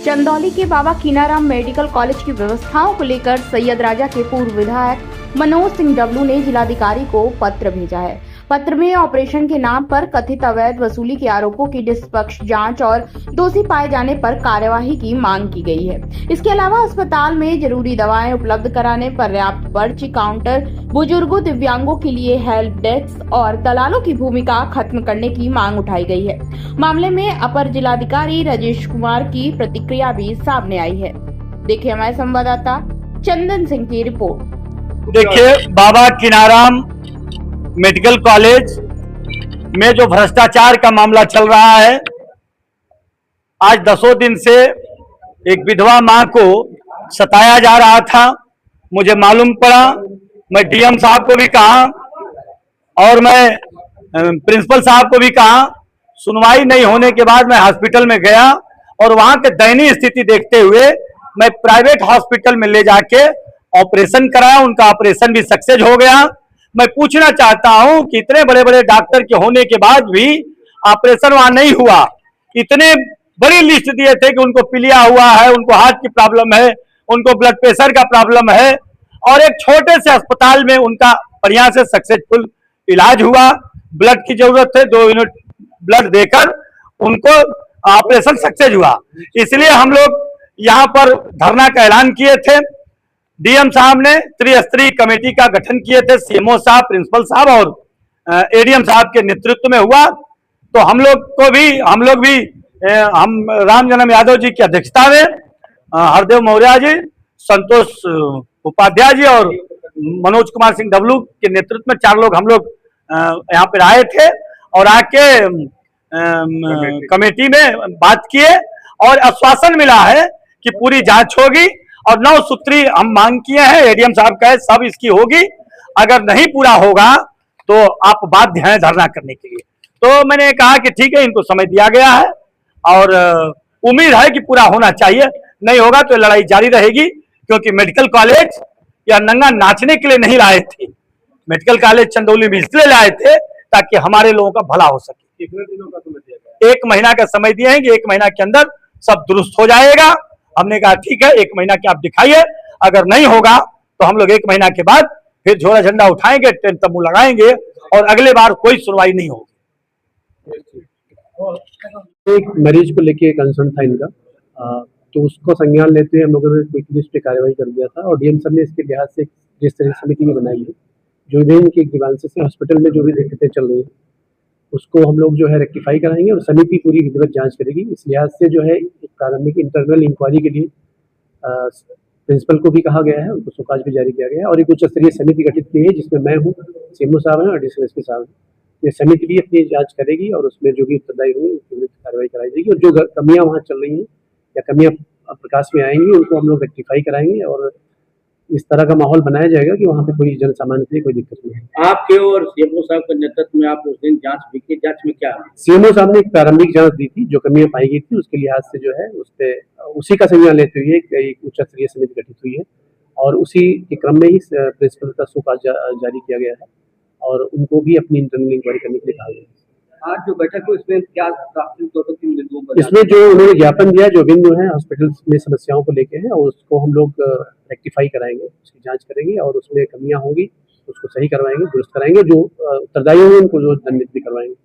चंदौली के बाबा Kinaram medical college की व्यवस्थाओं को लेकर सैयद राजा के पूर्व विधायक मनोज सिंह डबलू ने जिलाधिकारी को पत्र भेजा है। पत्र में ऑपरेशन के नाम पर कथित अवैध वसूली के आरोपों की निष्पक्ष जांच और दोषी पाए जाने पर कार्यवाही की मांग की गई है। इसके अलावा अस्पताल में जरूरी दवाएं उपलब्ध कराने, पर्याप्त पर्ची काउंटर, बुजुर्गों दिव्यांगों के लिए हेल्प डेस्क और दलालों की भूमिका खत्म करने की मांग उठाई गई है। मामले में अपर जिलाधिकारी राजेश कुमार की प्रतिक्रिया भी सामने आई है। देखिए हमारे संवाददाता चंदन सिंह की रिपोर्ट। देखिए, बाबा कीनाराम मेडिकल कॉलेज में जो भ्रष्टाचार का मामला चल रहा है, आज 10 दिन से एक विधवा मां को सताया जा रहा था। मुझे मालूम पड़ा, मैं डीएम साहब को भी कहा और मैं प्रिंसिपल साहब को भी कहा। सुनवाई नहीं होने के बाद मैं हॉस्पिटल में गया और वहां के दयनीय स्थिति देखते हुए मैं प्राइवेट हॉस्पिटल में ले जाके ऑपरेशन कराया। उनका ऑपरेशन भी सक्सेस हो गया। मैं पूछना चाहता हूं कि इतने बड़े बड़े डॉक्टर के होने के बाद भी ऑपरेशन वहां नहीं हुआ। इतने बड़ी लिस्ट दिए थे कि उनको पीलिया हुआ है, उनको हार्ट की प्रॉब्लम है, उनको ब्लड प्रेशर का प्रॉब्लम है, और एक छोटे से अस्पताल में उनका बढ़िया से सक्सेसफुल इलाज हुआ। ब्लड की जरूरत है, 2 यूनिट ब्लड देकर उनको ऑपरेशन सक्सेस हुआ। इसलिए हम लोग यहाँ पर धरना का ऐलान किए थे। डीएम साहब ने त्रिस्तरीय कमेटी का गठन किए थे, सीएमओ साहब, प्रिंसिपल साहब और एडीएम साहब के नेतृत्व में हुआ। तो हम लोग भी हम राम जन्म यादव जी की अध्यक्षता में हरदेव मौर्य जी, संतोष उपाध्याय जी और मनोज कुमार सिंह डबलू के नेतृत्व में 4 लोग हम लोग यहाँ पर आए थे और आके कमेटी में बात किए और आश्वासन मिला है कि पूरी जांच होगी और 9 सूत्री हम मांग किए हैं। एडीएम साहब कहे सब इसकी होगी, अगर नहीं पूरा होगा तो आप बाध्य हैं धरना करने के लिए। तो मैंने कहा कि ठीक है, इनको समय दिया गया है और उम्मीद है कि पूरा होना चाहिए। नहीं होगा तो लड़ाई जारी रहेगी, क्योंकि मेडिकल कॉलेज या नंगा नाचने के लिए नहीं लाए थे। मेडिकल कॉलेज चंदौली में इसलिए लाए थे ताकि हमारे लोगों का भला हो सके। कितने दिनों का समय दिया गया? 1 महीना का समय दिए हैं कि 1 महीना के अंदर सब दुरुस्त हो जाएगा। हमने कहा ठीक है, 1 महीना के आप दिखाइए, अगर नहीं होगा तो हम लोग 1 महीना के बाद फिर झोला झंडा उठाएंगे, टेंट तंबू लगाएंगे और अगले बार कोई सुनवाई नहीं होगी। एक मरीज को लेके कंसर्न था इनका, तो उसको संज्ञान लेते हुए हम लोगों ने क्विकली इस पे कार्रवाई कर दिया था और डीएम सर ने इसके लिहाज से जिस तरह समिति भी बनाई है, जो भी इनकी ग्रीवांसेस से हॉस्पिटल में जो भी दिक्कतें चल रही हैं उसको हम लोग जो है रेक्टिफाई कराएंगे और समिति पूरी विधिवत जांच करेगी। इस लिहाज से जो है एक प्रारंभिक इंटरनल इंक्वायरी के लिए प्रिंसिपल को भी कहा गया है, उनको सुकाज भी जारी किया गया है और एक उच्च स्तरीय समिति गठित की है जिसमें मैं हूँ, सीएमओ साहब हैं और एडिशनल एसपी साहब हैं। ये समिति भी अपनी जांच करेगी और उसमें जो भी उत्तरदायी होंगे उनकी कार्रवाई कराई जाएगी और जो कमियाँ वहाँ चल रही हैं या कमियाँ प्रकाश में आएंगी उनको हम लोग रेक्टिफाई कराएंगे और इस तरह का माहौल बनाया जाएगा कि वहाँ पे कोई जन सामान्य के लिए कोई दिक्कत नहीं है। आपके और सीएमओ साहब के नेतृत्व में आप उस दिन जांच भी की, जांच में क्या? सीएमओ साहब ने एक प्रारंभिक जांच दी थी, जो कमियां पाई गई थी उसके लिहाज से जो है उसी का संज्ञान लेते हुए एक उच्च स्तरीय समिति गठित हुई है और उसी के क्रम में ही प्रिंसिपल का सुकाज जारी किया गया है और उनको भी अपनी इंटरनल इंक्वायरी करने के लिए कहा गया है। आज जो बैठक हुई इसमें क्या इसमें जो उन्होंने ज्ञापन दिया, जो बिंदु है हॉस्पिटल में समस्याओं को लेके हैं और उसको हम लोग रेक्टिफाई कराएंगे, उसकी जांच करेंगे और उसमें कमियां होंगी उसको सही करवाएंगे, दुरुस्त कराएंगे, जो उत्तरदायी होंगे उनको जो दंडित भी करवाएंगे।